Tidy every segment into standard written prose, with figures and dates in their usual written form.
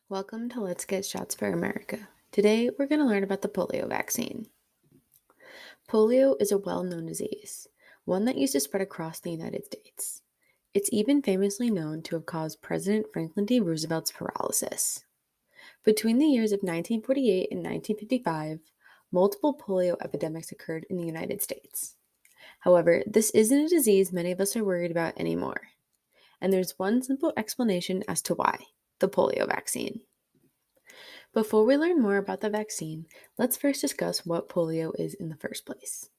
Welcome to Let's Get Shots for America. Today, we're going to learn about the polio vaccine. Polio is a well-known disease, one that used to spread across the United States. It's even famously known to have caused President Franklin D. Roosevelt's paralysis. Between the years of 1948 and 1955, multiple polio epidemics occurred in the United States. However, this isn't a disease many of us are worried about anymore. And there's one simple explanation as to why: the polio vaccine. Before we learn more about the vaccine, let's first discuss what polio is in the first place.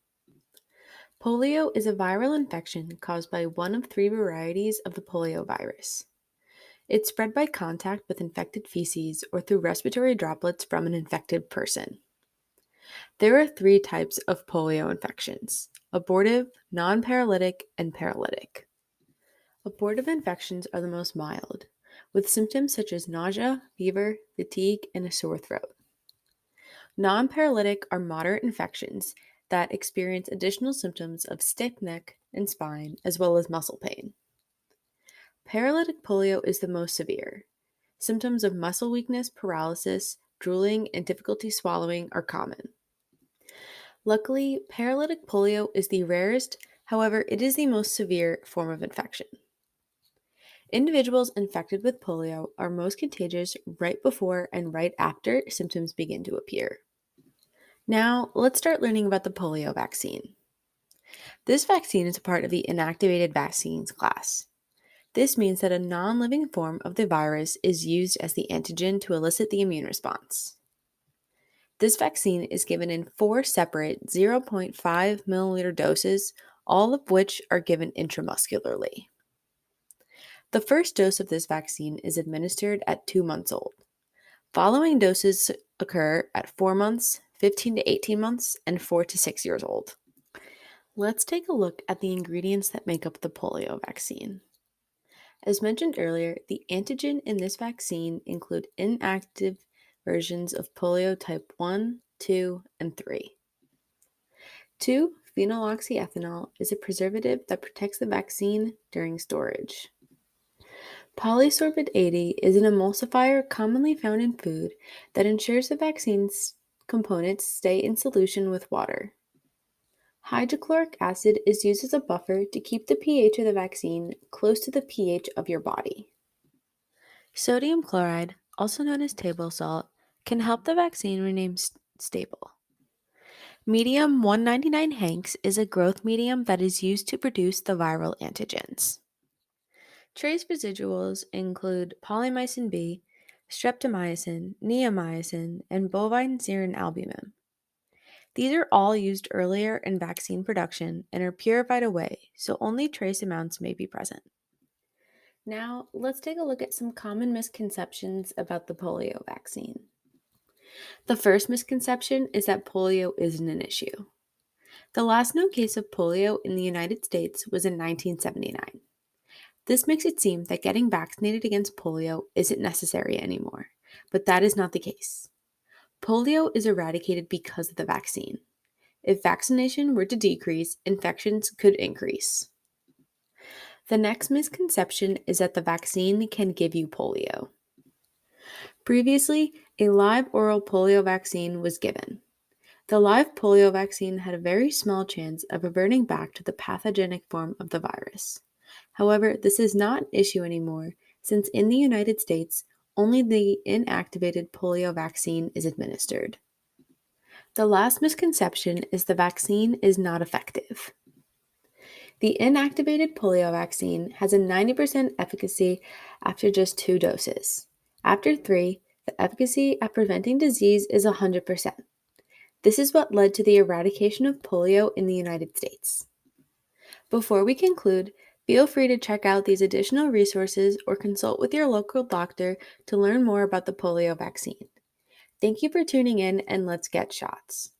Polio is a viral infection caused by one of three varieties of the polio virus. It's spread by contact with infected feces or through respiratory droplets from an infected person. There are three types of polio infections: abortive, non-paralytic, and paralytic. Abortive infections are the most mild, with symptoms such as nausea, fever, fatigue, and a sore throat. Non-paralytic are moderate infections that experience additional symptoms of stiff neck and spine, as well as muscle pain. Paralytic polio is the most severe. Symptoms of muscle weakness, paralysis, drooling, and difficulty swallowing are common. Luckily, paralytic polio is the rarest, however, it is the most severe form of infection. Individuals infected with polio are most contagious right before and right after symptoms begin to appear. Now, let's start learning about the polio vaccine. This vaccine is a part of the inactivated vaccines class. This means that a non-living form of the virus is used as the antigen to elicit the immune response. This vaccine is given in 4 separate 0.5 milliliter doses, all of which are given intramuscularly. The first dose of this vaccine is administered at 2 months old. Following doses occur at 4 months, 15 to 18 months, and 4 to 6 years old. Let's take a look at the ingredients that make up the polio vaccine. As mentioned earlier, the antigen in this vaccine include inactive versions of polio type 1, 2, and 3. 2-phenyloxyethanol is a preservative that protects the vaccine during storage. Polysorbate 80 is an emulsifier commonly found in food that ensures the vaccine's components stay in solution with water. Hydrochloric acid is used as a buffer to keep the pH of the vaccine close to the pH of your body. Sodium chloride, also known as table salt, can help the vaccine remain stable. Medium 199 Hanks is a growth medium that is used to produce the viral antigens. Trace residuals include polymyxin B, streptomycin, neomycin, and bovine serum albumin. These are all used earlier in vaccine production and are purified away, so only trace amounts may be present. Now, let's take a look at some common misconceptions about the polio vaccine. The first misconception is that polio isn't an issue. The last known case of polio in the United States was in 1979. This makes it seem that getting vaccinated against polio isn't necessary anymore, but that is not the case. Polio is eradicated because of the vaccine. If vaccination were to decrease, infections could increase. The next misconception is that the vaccine can give you polio. Previously, a live oral polio vaccine was given. The live polio vaccine had a very small chance of reverting back to the pathogenic form of the virus. However, this is not an issue anymore, since in the United States, only the inactivated polio vaccine is administered. The last misconception is the vaccine is not effective. The inactivated polio vaccine has a 90% efficacy after just 2 doses. After 3, the efficacy at preventing disease is 100%. This is what led to the eradication of polio in the United States. Before we conclude, feel free to check out these additional resources or consult with your local doctor to learn more about the polio vaccine. Thank you for tuning in, and let's get shots.